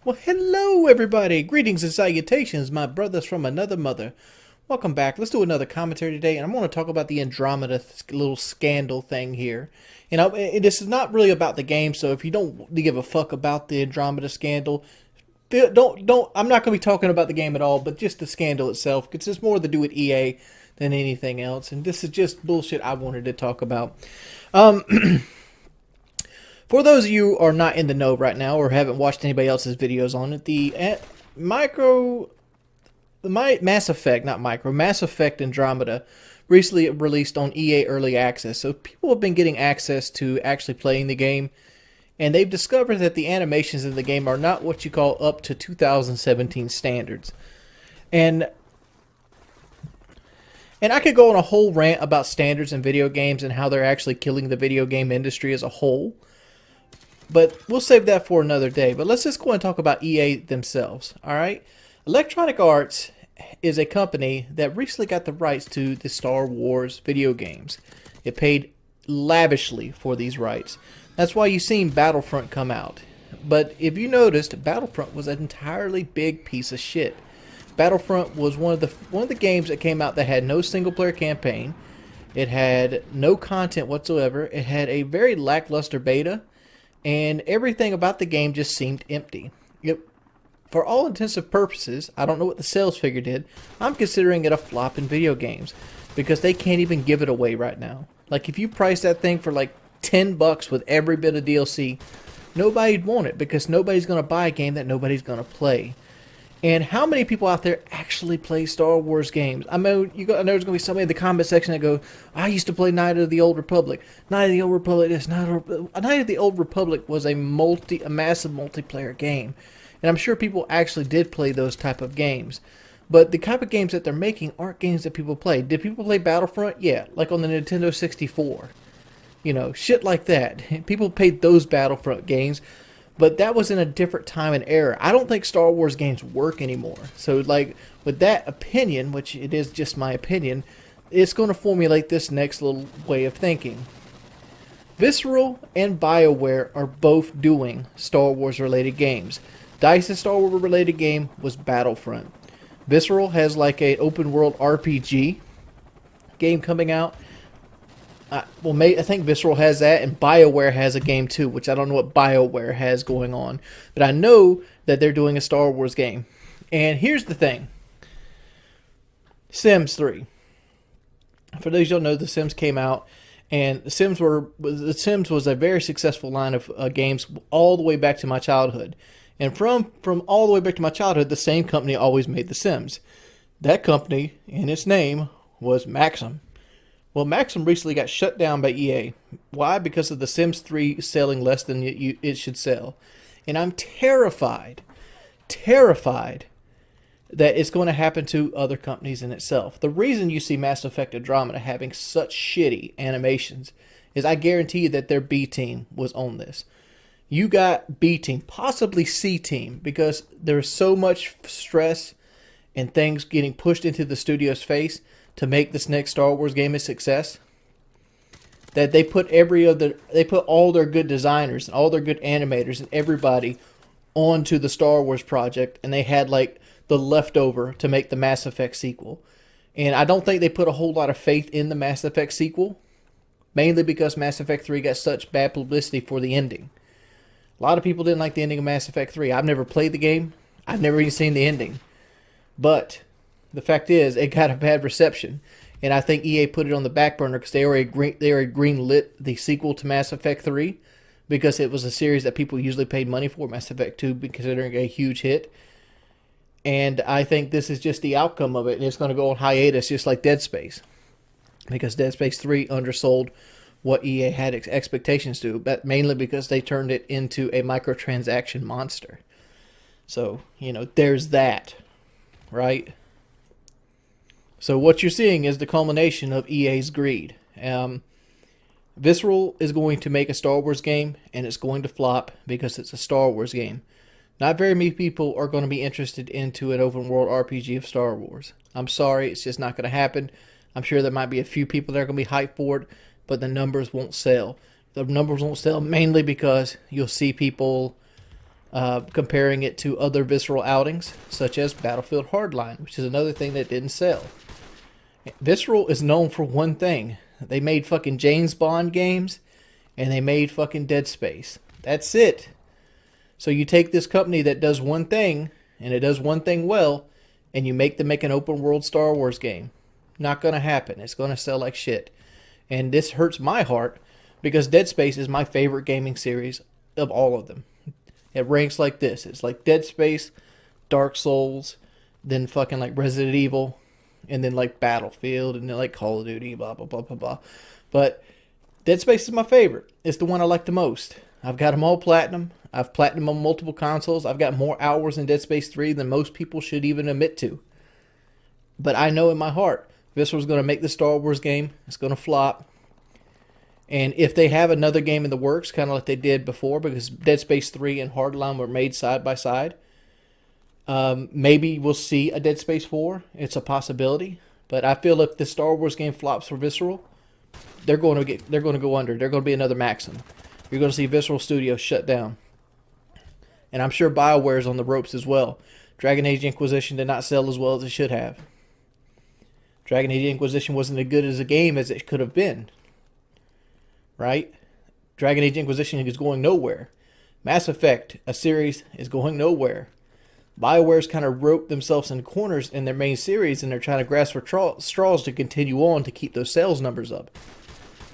Well, hello everybody. Greetings and salutations, my brothers from another mother. Welcome back. Let's do another commentary today, and I'm going to talk about the Andromeda little scandal thing here. This is not really about the game, so if you don't give a fuck about the Andromeda scandal, don't. I'm not going to be talking about the game at all, but just the scandal itself, because it's more to do with EA than anything else, and this is just bullshit I wanted to talk about. For those of you who are not in the know right now or haven't watched anybody else's videos on it, Mass Effect Andromeda recently released on EA Early Access. So people have been getting access to actually playing the game, and they've discovered that the animations in the game are not what you call up to 2017 standards. And I could go on a whole rant about standards in video games and how they're actually killing the video game industry as a whole. But we'll save that for another day. But let's just go and talk about EA themselves. All right. Electronic Arts is a company that recently got the rights to the Star Wars video games. It paid lavishly for these rights. That's why you've seen Battlefront come out. But if you noticed, Battlefront was an entirely big piece of shit. Battlefront was one of the games that came out that had no single player campaign. It had no content whatsoever. It had a very lackluster beta. And everything about the game just seemed empty. For all intents and purposes, I don't know what the sales figure did, I'm considering it a flop in video games. Because they can't even give it away right now. Like, if you price that thing for like $10 with every bit of DLC, nobody'd want it. Because nobody's going to buy a game that nobody's going to play. And how many people out there actually play Star Wars games? I know there's going to be somebody in the comment section that go, I used to play Knight of the Old Republic. Knight of the Old Republic this, Knight of the Old Republic was a massive multiplayer game. And I'm sure people actually did play those type of games. But the type of games that they're making aren't games that people play. Did people play Battlefront? Yeah, like on the Nintendo 64. Shit like that. People played those Battlefront games. But that was in a different time and era. I don't think Star Wars games work anymore. So, like, with that opinion, which it is just my opinion, it's going to formulate this next little way of thinking. Visceral and BioWare are both doing Star Wars-related games. DICE's Star Wars-related game was Battlefront. Visceral has, like, an open-world RPG game coming out. I think Visceral has that, and BioWare has a game too, which I don't know what BioWare has going on. But I know that they're doing a Star Wars game. And here's the thing. Sims 3. For those who don't know, The Sims came out, and The Sims was a very successful line of games all the way back to my childhood. And from all the way back to my childhood, the same company always made The Sims. That company, in its name, was Maxim. Well, Maxim recently got shut down by EA. Why? Because of The Sims 3 selling less than it should sell. And I'm terrified that it's going to happen to other companies in itself. The reason you see Mass Effect Andromeda having such shitty animations is I guarantee you that their B team was on this. You got B team, possibly C team, because there's so much stress and things getting pushed into the studio's face to make this next Star Wars game a success, that they put all their good designers and all their good animators and everybody onto the Star Wars project, and they had like the leftover to make the Mass Effect sequel. And I don't think they put a whole lot of faith in the Mass Effect sequel, mainly because Mass Effect 3 got such bad publicity for the ending. A lot of people didn't like the ending of Mass Effect 3. I've never played the game. I've never even seen the ending. But the fact is, it got a bad reception, and I think EA put it on the back burner because they already greenlit the sequel to Mass Effect 3 because it was a series that people usually paid money for. Mass Effect 2 considering a huge hit, and I think this is just the outcome of it, and it's going to go on hiatus just like Dead Space because Dead Space 3 undersold what EA had expectations to, but mainly because they turned it into a microtransaction monster. So, there's that, right? So what you're seeing is the culmination of EA's greed. Visceral is going to make a Star Wars game, and it's going to flop because it's a Star Wars game. Not very many people are going to be interested into an open world RPG of Star Wars. I'm sorry, it's just not going to happen. I'm sure there might be a few people that are going to be hyped for it, but the numbers won't sell. The numbers won't sell mainly because you'll see people comparing it to other Visceral outings, such as Battlefield Hardline, which is another thing that didn't sell. Visceral is known for one thing. They made fucking James Bond games, and they made fucking Dead Space. That's it. So you take this company that does one thing, and it does one thing well, and you make them make an open world Star Wars game. Not going to happen. It's going to sell like shit. And this hurts my heart, because Dead Space is my favorite gaming series of all of them. It ranks like this. It's like Dead Space, Dark Souls, then fucking like Resident Evil, and then like Battlefield, and then like Call of Duty, blah, blah, blah, blah, blah. But Dead Space is my favorite. It's the one I like the most. I've got them all platinum. I've platinum on multiple consoles. I've got more hours in Dead Space 3 than most people should even admit to. But I know in my heart, Visceral's going to make the Star Wars game. It's going to flop. And if they have another game in the works, kind of like they did before, because Dead Space 3 and Hardline were made side by side, maybe we'll see a Dead Space 4. It's a possibility. But I feel if the Star Wars game flops for Visceral, they're going to go under. They're going to be another Maxim. You're going to see Visceral Studios shut down. And I'm sure BioWare's on the ropes as well. Dragon Age Inquisition did not sell as well as it should have. Dragon Age Inquisition wasn't as good as a game as it could have been. Right? Dragon Age Inquisition is going nowhere. Mass Effect, a series, is going nowhere. BioWare's kind of roped themselves in corners in their main series, and they're trying to grasp for straws to continue on to keep those sales numbers up.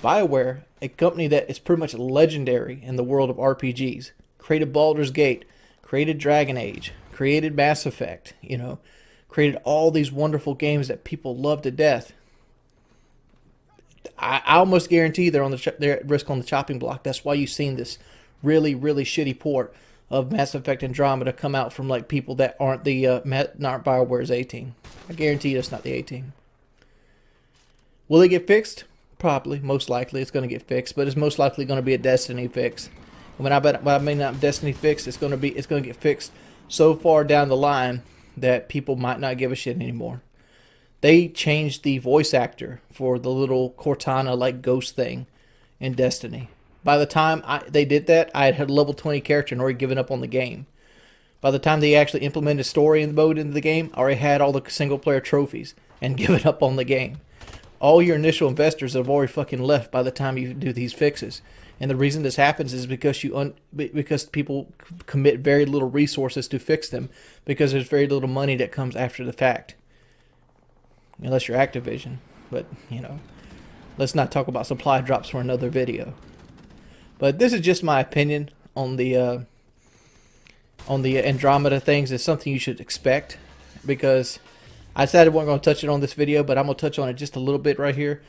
BioWare, a company that is pretty much legendary in the world of RPGs, created Baldur's Gate, created Dragon Age, created Mass Effect, created all these wonderful games that people love to death. I almost guarantee they're at risk on the chopping block. That's why you've seen this really, really shitty port of Mass Effect Andromeda come out from like people that aren't not BioWare's A team. I guarantee you it's not the A team. Will it get fixed? Probably, most likely it's going to get fixed, but it's most likely going to be a Destiny fix. And when I mean not Destiny fix, it's going to get fixed so far down the line that people might not give a shit anymore. They changed the voice actor for the little Cortana like ghost thing in Destiny. By the time they did that, I had a level 20 character and already given up on the game. By the time they actually implemented story mode into the game, I already had all the single player trophies and given up on the game. All your initial investors have already fucking left by the time you do these fixes. And the reason this happens is because because people commit very little resources to fix them, because there's very little money that comes after the fact. Unless you're Activision. But, let's not talk about supply drops for another video. But this is just my opinion on the Andromeda things. It's something you should expect, because I decided I wasn't going to touch it on this video, but I'm going to touch on it just a little bit right here.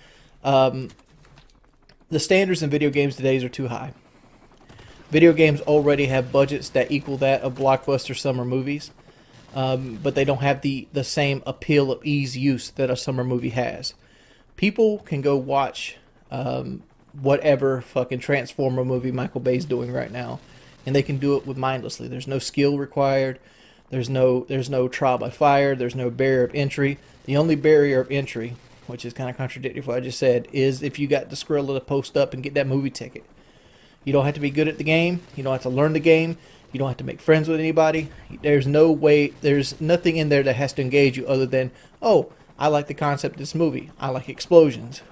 The standards in video games today are too high. Video games already have budgets that equal that of blockbuster summer movies. But they don't have the same appeal of ease use that a summer movie has. People can go watch whatever fucking Transformer movie Michael Bay's doing right now, and they can do it with mindlessly. There's no skill required. There's no trial by fire. There's no barrier of entry. The only barrier of entry, which is kind of contradictory to what I just said, is if you got the Skrilla to post up and get that movie ticket. You don't have to be good at the game. You don't have to learn the game. You don't have to make friends with anybody. There's nothing in there that has to engage you other than, oh, I like the concept of this movie. I like explosions.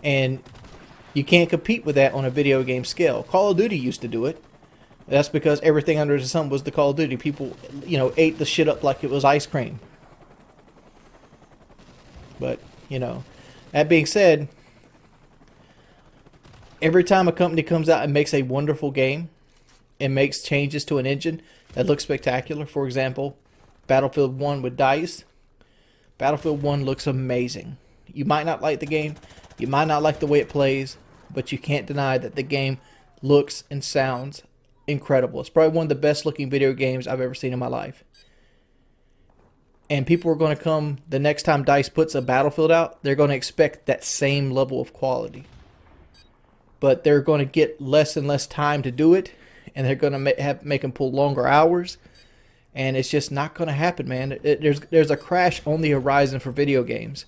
And you can't compete with that on a video game scale. Call of Duty used to do it. That's because everything under the sun was the Call of Duty. People, ate the shit up like it was ice cream. But, that being said, every time a company comes out and makes a wonderful game, and makes changes to an engine that looks spectacular. For example, Battlefield 1 with DICE. Battlefield 1 looks amazing. You might not like the game. You might not like the way it plays. But you can't deny that the game looks and sounds incredible. It's probably one of the best looking video games I've ever seen in my life. And people are going to come the next time DICE puts a Battlefield out. They're going to expect that same level of quality. But they're going to get less and less time to do it. And they're going to make them pull longer hours. And it's just not going to happen, man. There's a crash on the horizon for video games.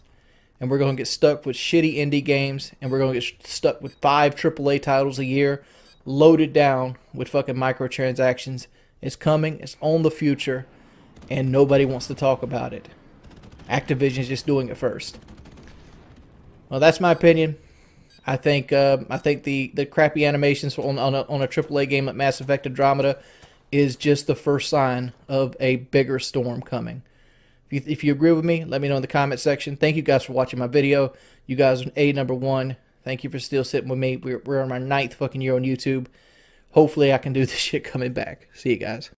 And we're going to get stuck with shitty indie games. And we're going to get stuck with 5 AAA titles a year. loaded down with fucking microtransactions. It's coming. It's on the future, and nobody wants to talk about it. Activision's just doing it first. Well, that's my opinion. I think the crappy animations on a AAA game like Mass Effect Andromeda is just the first sign of a bigger storm coming. If you agree with me, let me know in the comment section. Thank you guys for watching my video. You guys are number one. Thank you for still sitting with me. We're on our 9th fucking year on YouTube. Hopefully I can do this shit coming back. See you guys.